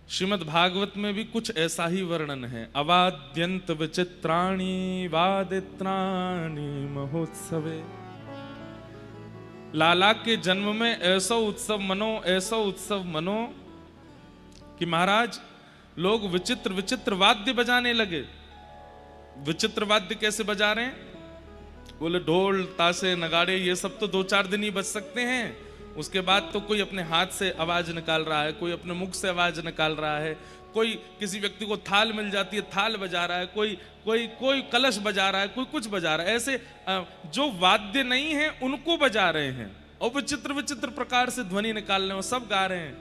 श्रीमद् भागवत में भी कुछ ऐसा ही वर्णन है। अवाद्यंत विचित्राणि वादित्राणि महोत्सवे। लाला के जन्म में ऐसा उत्सव मनो, ऐसा उत्सव मनो कि महाराज लोग विचित्र विचित्र वाद्य बजाने लगे। विचित्र वाद्य कैसे बजा रहे हैं? बोले ढोल ताशे नगाड़े ये सब तो 2-4 दिन ही बज सकते हैं, उसके बाद तो कोई अपने हाथ से आवाज निकाल रहा है, कोई अपने मुख से आवाज निकाल रहा है, कोई किसी व्यक्ति को थाल मिल जाती है थाल बजा रहा है, कोई कलश बजा रहा है, कोई कुछ बजा रहा है। ऐसे जो वाद्य नहीं है उनको बजा रहे हैं और विचित्र विचित्र प्रकार से ध्वनि निकाल रहे हैं, सब गा रहे हैं।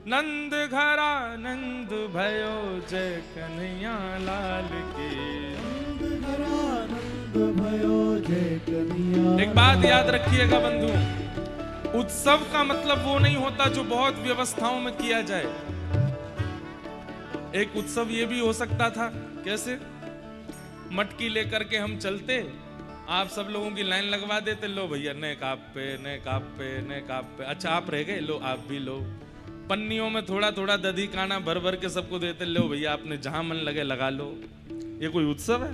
नंद घरा नंद भयो जय कन्हैया लाल की। नंद घरा नंद भयो जय कन्हैया। एक बात याद रखिएगा बंधु, उत्सव का मतलब वो नहीं होता जो बहुत व्यवस्थाओं में किया जाए। एक उत्सव ये भी हो सकता था, कैसे? मटकी लेकर के हम चलते, आप सब लोगों की लाइन लगवा देते, लो भैया नए काप पे नए काप पे नए काप पे। अच्छा आप रह गए, लो आप भी लो। पन्नियों में थोड़ा थोड़ा दधी काना भर भर के सबको देते, लो भैया आपने जहां मन लगे लगा लो। ये कोई उत्सव है?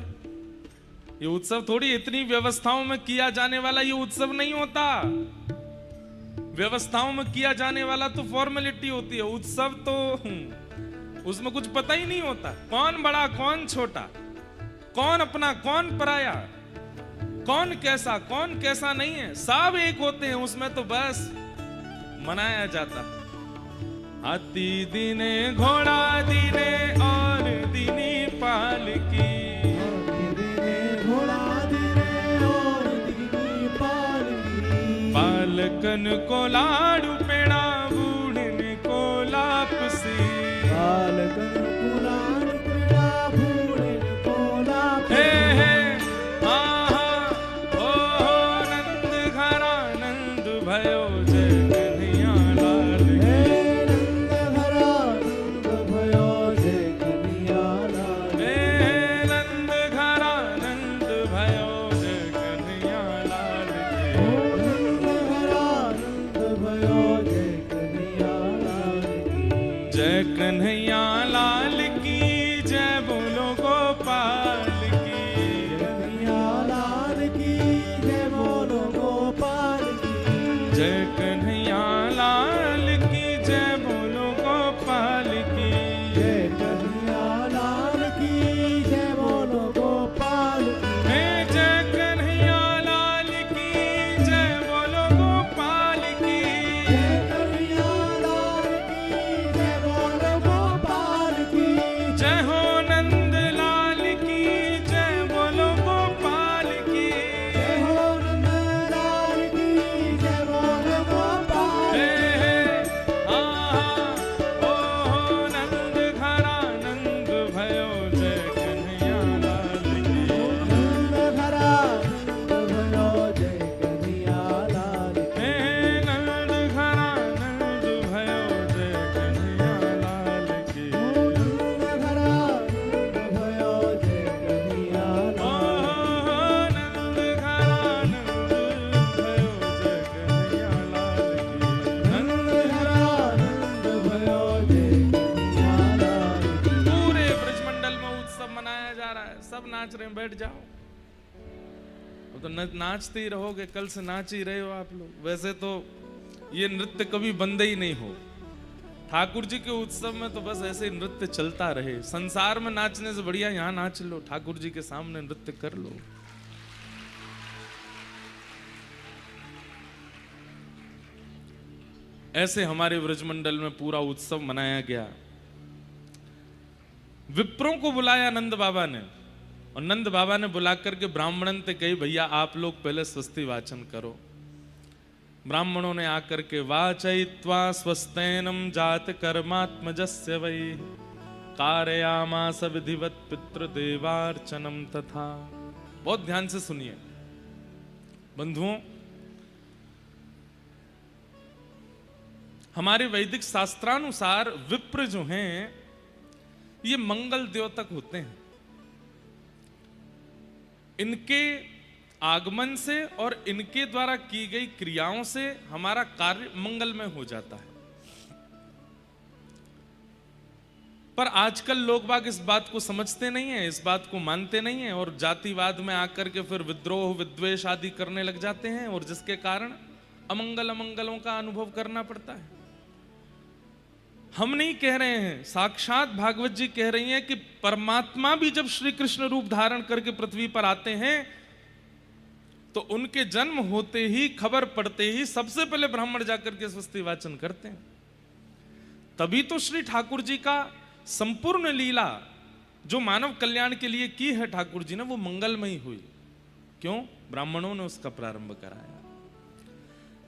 ये उत्सव थोड़ी, इतनी व्यवस्थाओं में किया जाने वाला ये उत्सव नहीं होता। व्यवस्थाओं में किया जाने वाला तो फॉर्मेलिटी होती है, उत्सव तो उसमें कुछ पता ही नहीं होता, कौन बड़ा कौन छोटा, कौन अपना कौन पराया, कौन कैसा नहीं है, सब एक होते हैं उसमें, तो बस मनाया जाता। हाथी दीने घोड़ा दीने और दीनी पालकी, पालकन को लाडू पेड़ा बूढ़ने को लापसी, पालकन को लाडू पेड़ा बूढ़ने को लापसी। हे हाँ हाँ हो नंद घरा नंद भयो जय कन्हैया लाल की। नंद घरा नंद भयो जय कन्हैया लाल की। नंद घरा नंद भयो जय कन्हैया लाल की। जय कन्हैया लाल की जय बोलो गोपाल की। कन्हैया लाल की जय बोलो गोपाल की। जय कन्हैया लाल की जय बोलो गोपाल की। जय कन्हैया लाल की जय बोलो गोपाल की। जय कन्हैया लाल की जय बोलो गोपाल की। जय कन्हैया लाल की जय बोलो गोपाल की। जय हो नंद लाल की जय बोलो गोपाल की। जय हो नंद लाल की जय बोलो गोपाल की। ओ नंद घरा नंद भयो जय कन्हैया लाल की। नंद घरा नंद भयो जय कन्हैया लाल की। नंद घरा नंद भयो जय कन्हैया लाल की। नंद घरा नंद भयो जय कन्हैया लाल की। नंद घरा नंद भयो जय कन्हैया लाल की। नंद घरा नंद भयो जय कन्हैया लाल की। पूरे ब्रजमंडल में उत्सव मनाया जा रहा है, सब नाच रहे हैं, बैठ जाओ। वो तो नाचते ही रहोगे, कल से नाच ही रहे हो आप लोग। वैसे तो ये नृत्य कभी बंद ही नहीं हो। ठाकुर जी के उत्सव में तो बस ऐसे नृत्य चलता रहे। संसार में नाचने से बढ़िया यहाँ नाच लो, ठाकुर जी के सामने नृत्य कर लो। ऐसे हमारे ब्रजमंडल में पूरा उत्सव मनाया गया। विप्रों को बुलाया नंद बाबा ने, और नंद बाबा ने बुला करके ब्राह्मणन से कही भैया आप लोग पहले स्वस्ति वाचन करो। ब्राह्मणों ने आकर के वाचयित्वा स्वस्तेनम जात कर्मात्मजस्य वै कारयामास विधिवत पितृदेवार्चनम तथा। बहुत ध्यान से सुनिए बंधुओं, हमारे वैदिक शास्त्रानुसार विप्र जो हैं ये मंगल द्योतक होते हैं। इनके आगमन से और इनके द्वारा की गई क्रियाओं से हमारा कार्य मंगलमय हो जाता है। पर आजकल लोग बाग इस बात को समझते नहीं है, इस बात को मानते नहीं है और जातिवाद में आकर के फिर विद्रोह विद्वेष आदि करने लग जाते हैं और जिसके कारण अमंगल अमंगलों का अनुभव करना पड़ता है। हम नहीं कह रहे हैं, साक्षात भागवत जी कह रही हैं कि परमात्मा भी जब श्री कृष्ण रूप धारण करके पृथ्वी पर आते हैं तो उनके जन्म होते ही, खबर पड़ते ही सबसे पहले ब्राह्मण जाकर के स्वस्ति वाचन करते हैं। तभी तो श्री ठाकुर जी का संपूर्ण लीला जो मानव कल्याण के लिए की है ठाकुर जी ने, वो मंगलमयी हुई। क्यों? ब्राह्मणों ने उसका प्रारंभ कराया।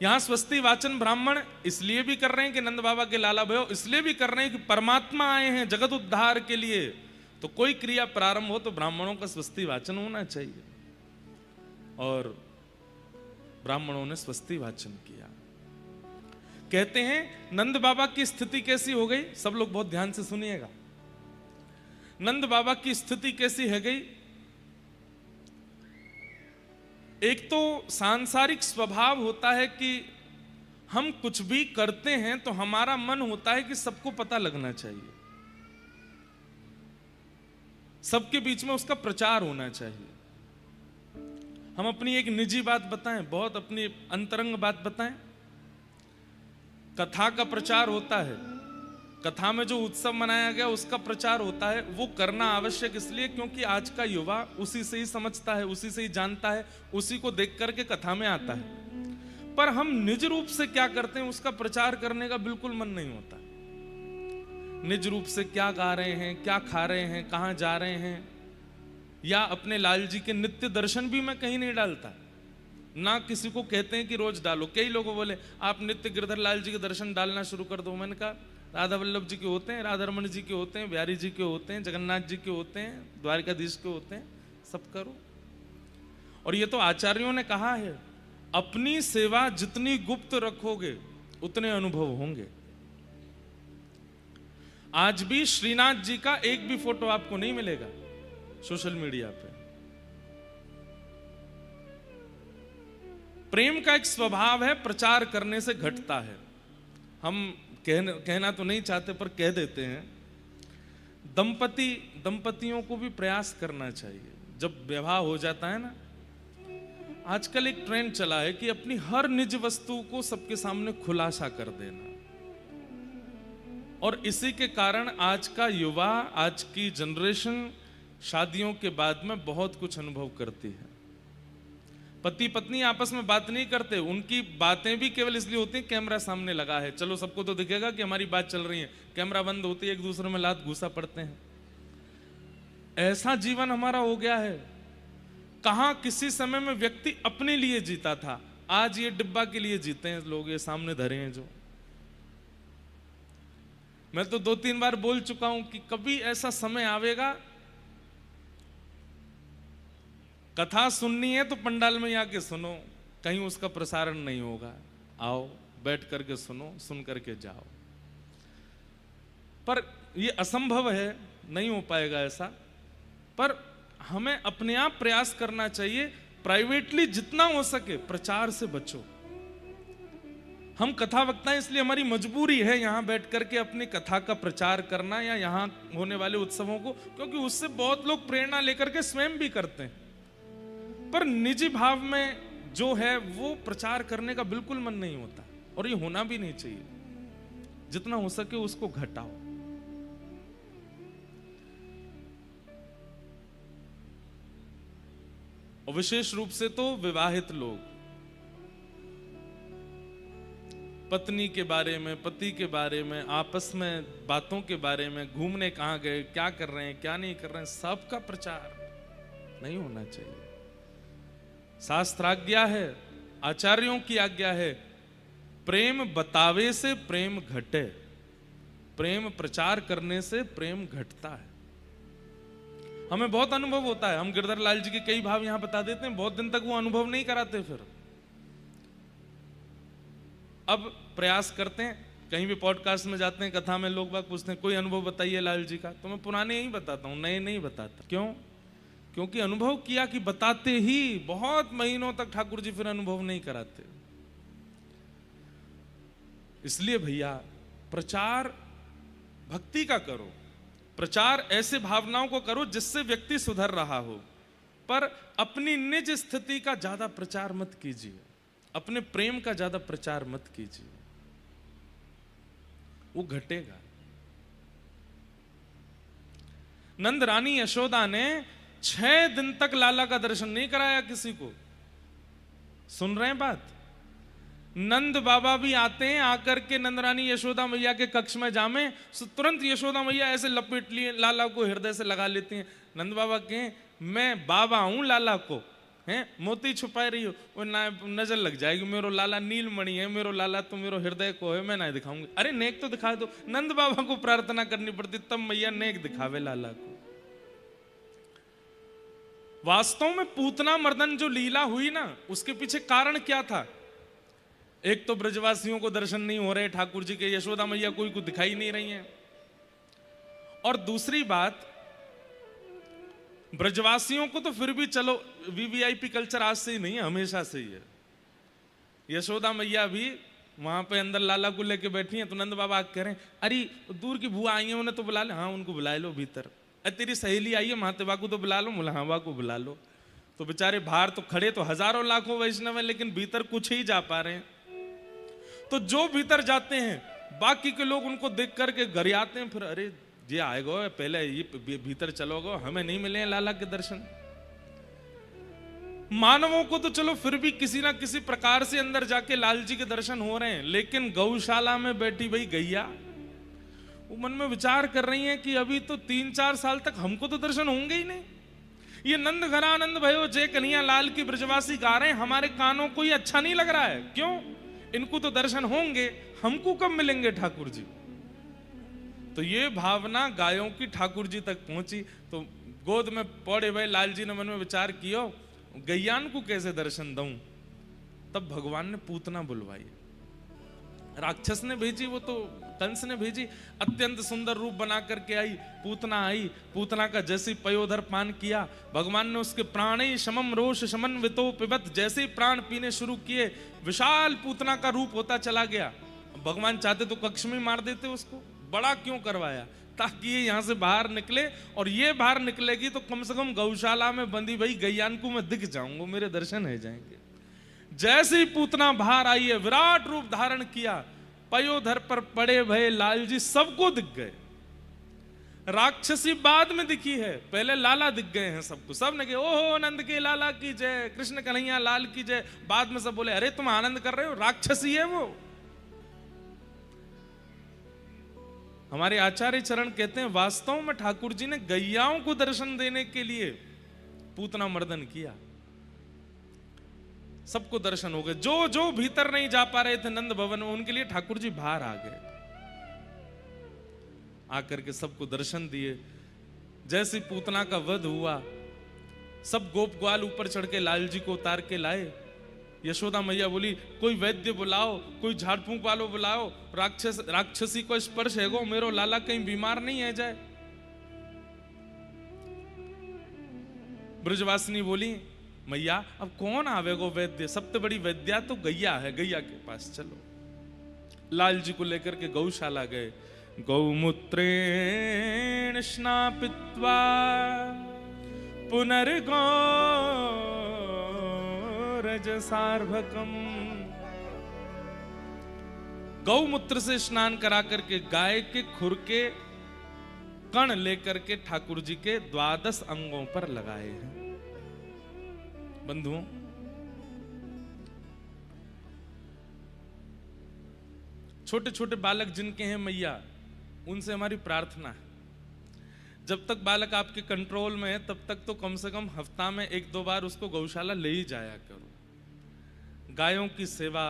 यहां स्वस्ति वाचन ब्राह्मण इसलिए भी कर रहे हैं कि नंद बाबा के लाला भयो, इसलिए भी कर रहे हैं कि परमात्मा आए हैं जगत उद्धार के लिए, तो कोई क्रिया प्रारंभ हो तो ब्राह्मणों का स्वस्ति वाचन होना चाहिए। और ब्राह्मणों ने स्वस्ति वाचन किया। कहते हैं नंद बाबा की स्थिति कैसी हो गई, सब लोग बहुत ध्यान से सुनिएगा। नंद बाबा की स्थिति कैसी है गई? एक तो सांसारिक स्वभाव होता है कि हम कुछ भी करते हैं तो हमारा मन होता है कि सबको पता लगना चाहिए, सबके बीच में उसका प्रचार होना चाहिए। हम अपनी एक निजी बात बताएं, बहुत अपनी अंतरंग बात बताएं। कथा का प्रचार होता है, कथा में जो उत्सव मनाया गया उसका प्रचार होता है, वो करना आवश्यक इसलिए क्योंकि आज का युवा उसी से ही समझता है, उसी से ही जानता है, उसी को देख करके कथा में आता है। पर हम निज रूप से क्या करते हैं उसका प्रचार करने का बिल्कुल मन नहीं होता। निज रूप से क्या गा रहे हैं, क्या खा रहे हैं, कहां जा रहे हैं, या अपने लाल जी के नित्य दर्शन भी मैं कहीं नहीं डालता, ना किसी को कहते हैं कि रोज डालो। कई लोगों बोले आप नित्य गिरधर लाल जी के दर्शन डालना शुरू कर दो। मैंने कहा राधा वल्लभ जी के होते हैं, राधा रमन जी के होते हैं, बिहारी जी के होते हैं, जगन्नाथ जी के होते हैं, द्वारिकाधीश के होते हैं, सब करो। और ये तो आचार्यों ने कहा है, अपनी सेवा जितनी गुप्त रखोगे उतने अनुभव होंगे। आज भी श्रीनाथ जी का एक भी फोटो आपको नहीं मिलेगा सोशल मीडिया पे। प्रेम का एक स्वभाव है, प्रचार करने से घटता है। हम कहना तो नहीं चाहते पर कह देते हैं। दंपतियों को भी प्रयास करना चाहिए। जब विवाह हो जाता है ना, आजकल एक ट्रेंड चला है कि अपनी हर निज वस्तु को सबके सामने खुलासा कर देना, और इसी के कारण आज का युवा, आज की जनरेशन शादियों के बाद में बहुत कुछ अनुभव करती है। पति पत्नी आपस में बात नहीं करते, उनकी बातें भी केवल इसलिए होती हैं कैमरा सामने लगा है, चलो सबको तो दिखेगा कि हमारी बात चल रही है। कैमरा बंद होती है, एक दूसरे में लात घुसा पड़ते हैं। ऐसा जीवन हमारा हो गया है। कहां किसी समय में व्यक्ति अपने लिए जीता था, आज ये डिब्बा के लिए जीते हैं लोग। ये सामने धरे हैं जो, मैं तो 2-3 बार बोल चुका हूं कि कभी ऐसा समय आवेगा, कथा सुननी है तो पंडाल में आके सुनो, कहीं उसका प्रसारण नहीं होगा। आओ बैठ करके सुनो, सुन करके जाओ। पर ये असंभव है, नहीं हो पाएगा ऐसा। पर हमें अपने आप प्रयास करना चाहिए। प्राइवेटली जितना हो सके प्रचार से बचो। हम कथा वक्ता हैं, इसलिए हमारी मजबूरी है यहां बैठ करके अपनी कथा का प्रचार करना या यहां होने वाले उत्सवों को, क्योंकि उससे बहुत लोग प्रेरणा लेकर के स्वयं भी करते हैं। पर निजी भाव में जो है वो प्रचार करने का बिल्कुल मन नहीं होता, और ये होना भी नहीं चाहिए। जितना हो सके उसको घटाओ। और विशेष रूप से तो विवाहित लोग पत्नी के बारे में, पति के बारे में, आपस में बातों के बारे में, घूमने कहां गए, क्या कर रहे हैं, क्या नहीं कर रहे हैं, सबका प्रचार नहीं होना चाहिए। शास्त्राज्ञा है, आचार्यों की आज्ञा है, प्रेम बतावे से प्रेम घटे, प्रेम प्रचार करने से प्रेम घटता है। हमें बहुत अनुभव होता है, हम गिरधर लाल जी के कई भाव यहां बता देते हैं, बहुत दिन तक वो अनुभव नहीं कराते। फिर अब प्रयास करते हैं, कहीं भी पॉडकास्ट में जाते हैं, कथा में लोग बाग पूछते हैं कोई अनुभव बताइए लाल जी का, तो मैं पुराने ही बताता हूं, नए नहीं बताता। क्यों? क्योंकि अनुभव किया कि बताते ही बहुत महीनों तक ठाकुर जी फिर अनुभव नहीं कराते। इसलिए भैया प्रचार भक्ति का करो, प्रचार ऐसे भावनाओं को करो जिससे व्यक्ति सुधर रहा हो, पर अपनी निज स्थिति का ज्यादा प्रचार मत कीजिए, अपने प्रेम का ज्यादा प्रचार मत कीजिए, वो घटेगा। नंद रानी यशोदा ने 6 दिन तक लाला का दर्शन नहीं कराया किसी को। सुन रहे हैं बात? नंद बाबा भी आते हैं, आकर के नंद रानी यशोदा मैया के कक्ष में जामे, तुरंत यशोदा मैया ऐसे लपेट लिए, लाला को हृदय से लगा लेती हैं। नंद बाबा कहें मैं बाबा हूं लाला को, हैं मोती छुपाए रही हो, वो ना नजर लग जाएगी, मेरो लाला नीलमणि है, मेरो लाला तो मेरो हृदय को है, मैं ना दिखाऊंगी। अरे नेक तो दिखा दो। नंद बाबा को प्रार्थना करनी पड़ती, तब मैया नेक दिखावे लाला को। वास्तव में पूतना मर्दन जो लीला हुई ना, उसके पीछे कारण क्या था? एक तो ब्रजवासियों को दर्शन नहीं हो रहे ठाकुर जी के, यशोदा मैया कोई को दिखाई नहीं रही हैं, और दूसरी बात ब्रजवासियों को तो फिर भी चलो वीवीआईपी कल्चर आज से ही नहीं है, हमेशा से ही है। यशोदा मैया भी वहां पे अंदर लाला को लेके बैठी हैं, तो नंद बाबा कह रहे हैं अरे दूर की बुआ आई है, उन्हें तो बुला ले। हाँ उनको बुला लो भीतर। अरे तेरी सहेली आई है महादेवा को तो बुला लो। मुलाहावा को बुला लो। तो बेचारे बाहर तो खड़े तो हजारों लाखों वैष्णव है, लेकिन भीतर कुछ ही जा पा रहे हैं। तो जो भीतर जाते हैं बाकी के लोग उनको देख करके घर आते हैं, फिर अरे ये आएगा पहले ये भीतर चलोगे, हमें नहीं मिले हैं लाला के दर्शन। मानवों को तो चलो फिर भी किसी ना किसी प्रकार से अंदर जाके लाल जी के दर्शन हो रहे हैं, लेकिन गौशाला में बैठी भाई गैया वो मन में विचार कर रही हैं कि अभी तो 3-4 साल तक हमको तो दर्शन होंगे ही नहीं। ये नंद घरानंद भयो जय कन्हैया लाल की ब्रजवासी गा रहे हैं, हमारे कानों को ये अच्छा नहीं लग रहा है। क्यों? इनको तो दर्शन होंगे, हमको कब मिलेंगे ठाकुर जी? तो ये भावना गायों की ठाकुर जी तक पहुंची। तो गोद में पड़े भाई लाल जी ने मन में विचार किया गैयान को कैसे दर्शन दूं। तब भगवान ने पूतना बुलवाई, राक्षस ने भेजी, वो तो कंस ने भेजी। अत्यंत सुंदर रूप बना करके आई पूतना। आई पूतना का जैसे पयोधर पान किया, भगवान ने उसके प्राणे शमम रोष शमन वितो पिबत, जैसे प्राण पीने शुरू किए विशाल पूतना का रूप होता चला गया। भगवान चाहते तो कक्ष में मार देते उसको, बड़ा क्यों करवाया? ताकि ये यहां से बाहर निकले, और ये बाहर निकलेगी तो कम से कम गौशाला में बंदी भाई गैयान को मैं दिख जाऊंगा, मेरे दर्शन हो जाएंगे। जैसे ही पूतना बाहर आई है, विराट रूप धारण किया, पयोधर पर पड़े भय लाल जी सबको दिख गए। राक्षसी बाद में दिखी है, पहले लाला दिख गए हैं सबको। सब ने कहा ओहो नंद के लाला की जय, कृष्ण कन्हैया लाल की जय। बाद में सब बोले अरे तुम आनंद कर रहे हो, राक्षसी है वो। हमारे आचार्य चरण कहते हैं वास्तव में ठाकुर जी ने गैयाओं को दर्शन देने के लिए पूतना मर्दन किया, सबको दर्शन हो गए। जो जो भीतर नहीं जा पा रहे थे नंद भवन में, उनके लिए ठाकुर जी बाहर आ गए, आकर के सबको दर्शन दिए। जैसे पूतना का वध हुआ, सब गोप ग्वाल ऊपर चढ़ के लाल जी को उतार के लाए। यशोदा मैया बोली कोई वैद्य बुलाओ, कोई झाड़ फूंक वालों बुलाओ, राक्षसी को स्पर्श है गो, मेरो लाला कहीं बीमार नहीं है जाए। ब्रजवासिनी बोली मैया अब कौन आवेगो वैद्य, सबसे बड़ी वैद्या तो गैया है, गैया के पास चलो। लाल जी को लेकर के गौशाला गए। गौमूत्रेण स्नापित्वा पुनर्गो रजसार्भकम, गौमूत्र से स्नान करा करके गाय के खुर के कण लेकर के ठाकुर जी के 12 अंगों पर लगाए हैं। बंधुओं, छोटे छोटे बालक जिनके हैं मैया, उनसे हमारी प्रार्थना है जब तक बालक आपके कंट्रोल में है तब तक तो कम से कम हफ्ता में 1-2 बार उसको गौशाला ले ही जाया करो। गायों की सेवा,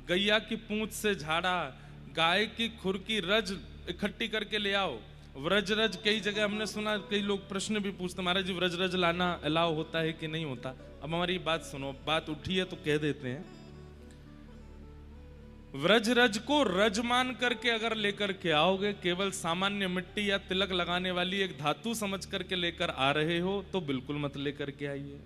गैया की पूंछ से झाड़ा, गाय की खुर की रज इकट्ठी करके ले आओ। व्रज रज कई जगह हमने सुना, कई लोग प्रश्न भी पूछते महाराज जी व्रज रज लाना अलाउ होता है कि नहीं होता। अब हमारी बात सुनो, बात उठी है तो कह देते हैं। व्रज रज को रज मान करके अगर लेकर के आओगे, केवल सामान्य मिट्टी या तिलक लगाने वाली एक धातु समझ करके लेकर आ रहे हो तो बिल्कुल मत लेकर के आइए।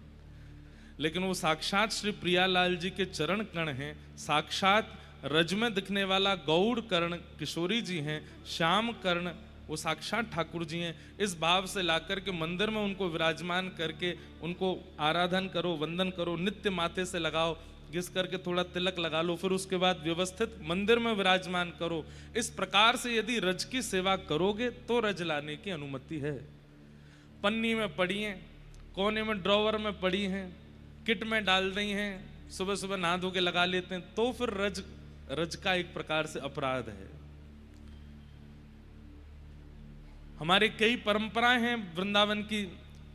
लेकिन वो साक्षात श्री प्रियालाल जी के चरण कण हैं, साक्षात रज में दिखने वाला गौड़ कर्ण किशोरी जी हैं, श्याम कर्ण वो साक्षात ठाकुर जी हैं। इस भाव से लाकर के मंदिर में उनको विराजमान करके उनको आराधन करो, वंदन करो, नित्य माथे से लगाओ, घिस करके थोड़ा तिलक लगा लो, फिर उसके बाद व्यवस्थित मंदिर में विराजमान करो। इस प्रकार से यदि रज की सेवा करोगे तो रज लाने की अनुमति है। पन्नी में पड़ी हैं, कोने में ड्रॉवर में पड़ी हैं, किट में डाल रही हैं, सुबह सुबह नहा धो के लगा लेते हैं, तो फिर रज का एक प्रकार से अपराध है। हमारे कई परंपराएं हैं वृंदावन की।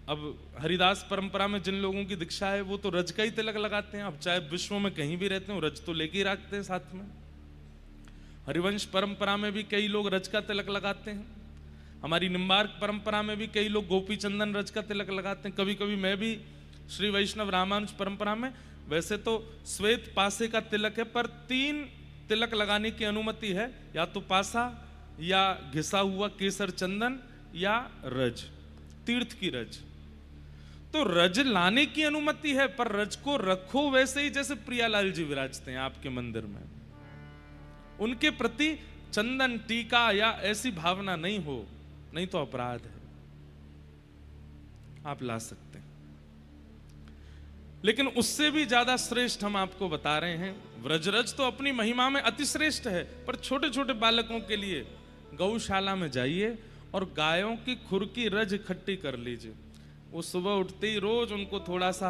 अब हरिदास परंपरा में जिन लोगों की दीक्षा है वो तो रज का ही तिलक लगाते हैं। अब चाहे विश्व में कहीं भी रहते हो, रज तो लेके ही रखते हैं साथ में। हरिवंश परंपरा में भी कई लोग रज का तिलक लगाते हैं। हमारी निम्बार्क परंपरा में भी कई लोग गोपी चंदन रज का तिलक लगाते हैं। कभी कभी मैं भी श्री वैष्णव रामानुज परंपरा में, वैसे तो श्वेत पासे का तिलक है, पर 3 तिलक लगाने की अनुमति है, या तो पासा, या घिसा हुआ केसर चंदन, या रज, तीर्थ की रज। तो रज लाने की अनुमति है, पर रज को रखो वैसे ही जैसे प्रियालाल जी विराजते हैं आपके मंदिर में। उनके प्रति चंदन टीका या ऐसी भावना नहीं हो, नहीं तो अपराध है। आप ला सकते हैं, लेकिन उससे भी ज्यादा श्रेष्ठ हम आपको बता रहे हैं। व्रजरज तो अपनी महिमा में अति श्रेष्ठ है, पर छोटे छोटे बालकों के लिए गौशाला में जाइए और गायों की खुर की रज इकट्ठी कर लीजिए। वो सुबह उठते ही रोज उनको थोड़ा सा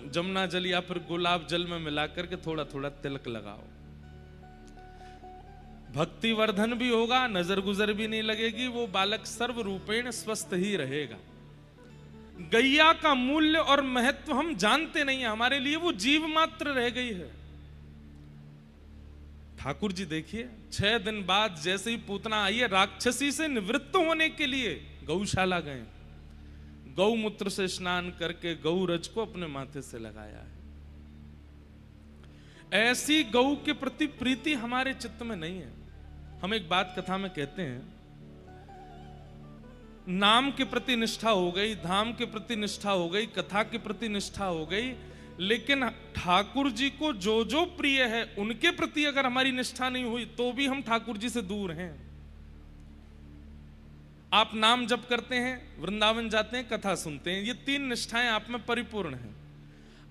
जमुना जल या फिर गुलाब जल में मिला करके थोड़ा थोड़ा तिलक लगाओ। भक्ति वर्धन भी होगा, नजर गुजर भी नहीं लगेगी, वो बालक सर्वरूपेण स्वस्थ ही रहेगा। गैया का मूल्य और महत्व हम जानते नहीं है, हमारे लिए वो जीव मात्र रह गई है। ठाकुर जी देखिए 6 दिन बाद जैसे ही पूतना आई है, राक्षसी से निवृत्त होने के लिए गौशाला गए, गौमूत्र से स्नान करके गौ रज को अपने माथे से लगाया है। ऐसी गौ के प्रति प्रीति हमारे चित्त में नहीं है। हम एक बात कथा में कहते हैं, नाम के प्रति निष्ठा हो गई, धाम के प्रति निष्ठा हो गई, कथा के प्रति निष्ठा हो गई, लेकिन ठाकुर जी को जो जो प्रिय है उनके प्रति अगर हमारी निष्ठा नहीं हुई तो भी हम ठाकुर जी से दूर हैं। आप नाम जप करते हैं, वृंदावन जाते हैं, कथा सुनते हैं, ये 3 निष्ठाएं आप में परिपूर्ण हैं।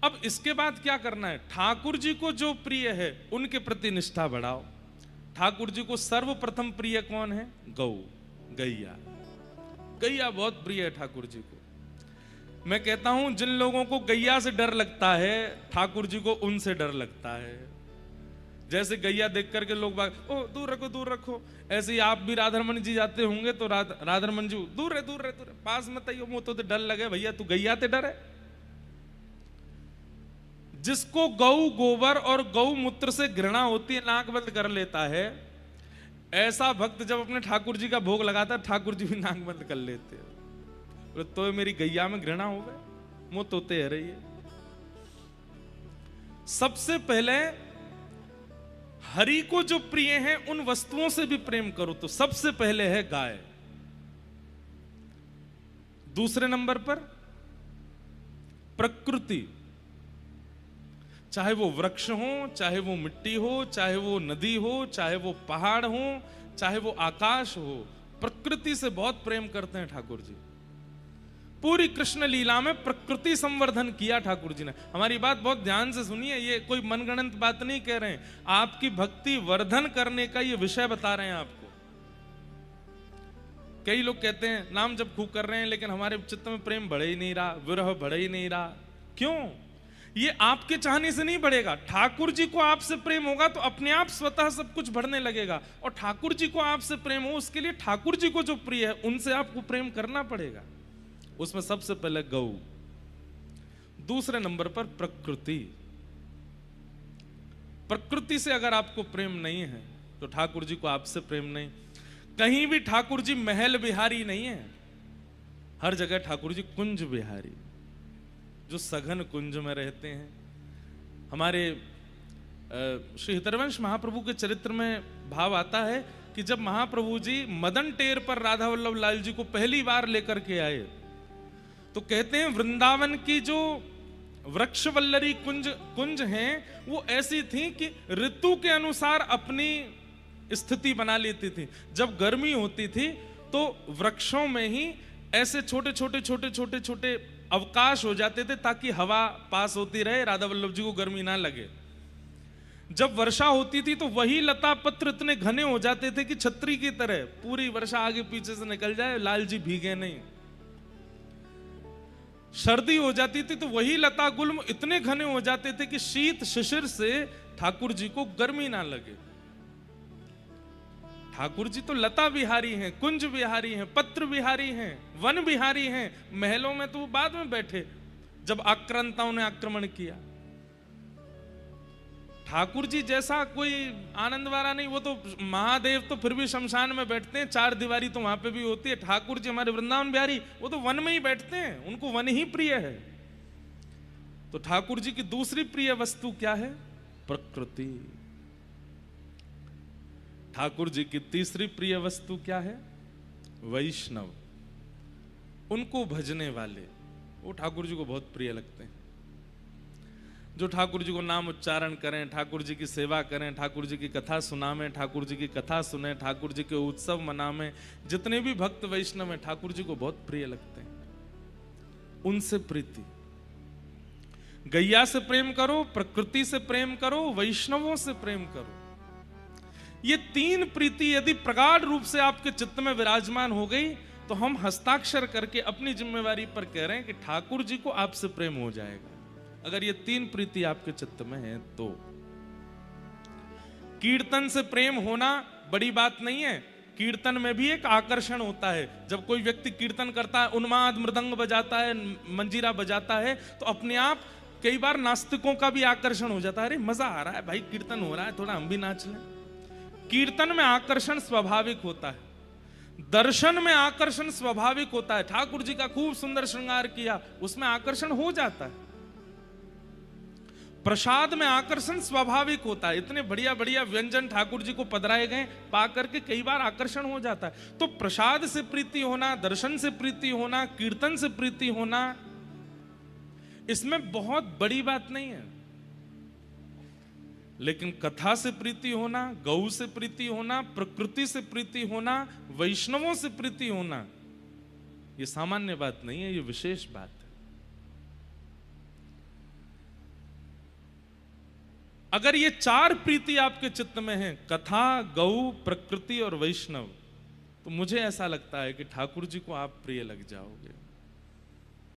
अब इसके बाद क्या करना है? ठाकुर जी को जो प्रिय है उनके प्रति निष्ठा बढ़ाओ। ठाकुर जी को सर्वप्रथम प्रिय कौन है? गौ, गैया। गैया बहुत प्रिय है ठाकुर जी को। मैं कहता हूं जिन लोगों को गैया से डर लगता है, ठाकुर जी को उनसे डर लगता है। जैसे गैया देख करके लोग ओ दूर रखो दूर रखो, ऐसे ही आप भी राधारमण जी जाते होंगे तो राधारमण जी दूर है दूर है दूर है, पास मत आइयो, मुंह तो डर लगे भैया, तू गैया ते डर है। जिसको गौ गोबर और गौ मूत्र से घृणा होती है नाक बंद कर लेता है। ऐसा भक्त जब अपने ठाकुर जी का भोग लगाता है, ठाकुर जी भी नाक बंद कर लेते हैं। तो मेरी गैया में घृणा हो गए, मुंह तोते है रही है। सबसे पहले हरि को जो प्रिय है उन वस्तुओं से भी प्रेम करो, तो सबसे पहले है गाय। दूसरे नंबर पर प्रकृति, चाहे वो वृक्ष हो, चाहे वो मिट्टी हो, चाहे वो नदी हो, चाहे वो पहाड़ हो, चाहे वो आकाश हो, प्रकृति से बहुत प्रेम करते हैं ठाकुर जी। पूरी कृष्ण लीला में प्रकृति संवर्धन किया ठाकुर जी ने। हमारी बात बहुत ध्यान से सुनिए, ये कोई मनगणंत बात नहीं कह रहे हैं, आपकी भक्ति वर्धन करने का ये विषय बता रहे हैं आपको। कई लोग कहते हैं नाम जब खूब कर रहे हैं लेकिन हमारे चित्त में प्रेम बढ़ ही नहीं रहा, विरह बढ़ ही नहीं रहा। क्यों? ये आपके चाहने से नहीं बढ़ेगा। ठाकुर जी को आपसे प्रेम होगा तो अपने आप स्वतः सब कुछ बढ़ने लगेगा। और ठाकुर जी को आपसे प्रेम हो, उसके लिए ठाकुर जी को जो प्रिय है उनसे आपको प्रेम करना पड़ेगा। उसमें सबसे पहले गौ, दूसरे नंबर पर प्रकृति। प्रकृति से अगर आपको प्रेम नहीं है तो ठाकुर जी को आपसे प्रेम नहीं। कहीं भी ठाकुर जी महल बिहारी नहीं है, हर जगह ठाकुर जी कुंज बिहारी, जो सघन कुंज में रहते हैं। हमारे श्री हितरवंश महाप्रभु के चरित्र में भाव आता है कि जब महाप्रभु जी मदन टेर पर राधा वल्लभ लाल जी को पहली बार लेकर के आए तो कहते हैं वृंदावन की जो वृक्षवल्लरी कुंज हैं वो ऐसी थी कि ऋतु के अनुसार अपनी स्थिति बना लेती थी। जब गर्मी होती थी तो वृक्षों में ही ऐसे छोटे छोटे छोटे छोटे छोटे अवकाश हो जाते थे ताकि हवा पास होती रहे, राधा वल्लभ जी को गर्मी ना लगे। जब वर्षा होती थी तो वही लता पत्र इतने घने हो जाते थे कि छतरी की तरह पूरी वर्षा आगे पीछे से निकल जाए, लाल जी भीगे नहीं। सर्दी हो जाती थी तो वही लता गुल्म इतने घने हो जाते थे कि शीत शिशिर से ठाकुर जी को गर्मी ना लगे। ठाकुर जी तो लता विहारी हैं, कुंज विहारी हैं, पत्र विहारी हैं, वन विहारी हैं। महलों में तो वो बाद में बैठे जब आक्रांताओं ने आक्रमण किया। ठाकुर जी जैसा कोई आनंद वाला नहीं, वो तो महादेव तो फिर भी शमशान में बैठते हैं, चार दीवारी तो वहां पे भी होती है। ठाकुर जी हमारे वृंदावन बिहारी वो तो वन में ही बैठते हैं, उनको वन ही प्रिय है। तो ठाकुर जी की दूसरी प्रिय वस्तु क्या है? प्रकृति। ठाकुर जी की तीसरी प्रिय वस्तु क्या है? वैष्णव। उनको भजने वाले वो ठाकुर जी को बहुत प्रिय लगते हैं। जो ठाकुर जी को नाम उच्चारण करें, ठाकुर जी की सेवा करें, ठाकुर जी की कथा सुनावें, ठाकुर जी की कथा सुने, ठाकुर जी के उत्सव मनावें, जितने भी भक्त वैष्णव हैं ठाकुर जी को बहुत प्रिय लगते हैं। उनसे प्रीति। गैया से प्रेम करो, प्रकृति से प्रेम करो, वैष्णवों से प्रेम करो। ये तीन प्रीति यदि प्रगाढ़ रूप से आपके चित्त में विराजमान हो गई तो हम हस्ताक्षर करके अपनी जिम्मेवारी पर कह रहे हैं कि ठाकुर जी को आपसे प्रेम हो जाएगा। अगर ये तीन प्रीति आपके चित्त में है तो कीर्तन से प्रेम होना बड़ी बात नहीं है। कीर्तन में भी एक आकर्षण होता है। जब कोई व्यक्ति कीर्तन करता है, उन्माद मृदंग बजाता है, मंजीरा बजाता है, तो अपने आप कई बार नास्तिकों का भी आकर्षण हो जाता है। अरे मजा आ रहा है भाई, कीर्तन हो रहा है, थोड़ा हम भी नाच लें। कीर्तन में आकर्षण स्वाभाविक होता है, दर्शन में आकर्षण स्वाभाविक होता है। ठाकुर जी का खूब सुंदर श्रृंगार किया, उसमें आकर्षण हो जाता है। प्रसाद में आकर्षण स्वाभाविक होता है। इतने बढ़िया बढ़िया व्यंजन ठाकुर जी को पधराए गए, पा करके कई बार आकर्षण हो जाता है। तो प्रसाद से प्रीति होना, दर्शन से प्रीति होना, कीर्तन से प्रीति होना, इसमें बहुत बड़ी बात नहीं है। लेकिन कथा से प्रीति होना, गौ से प्रीति होना, प्रकृति से प्रीति होना, वैष्णवों से प्रीति होना, यह सामान्य बात नहीं है, यह विशेष बात है। अगर ये चार प्रीति आपके चित्त में है, कथा, गौ, प्रकृति और वैष्णव, तो मुझे ऐसा लगता है कि ठाकुर जी को आप प्रिय लग जाओगे।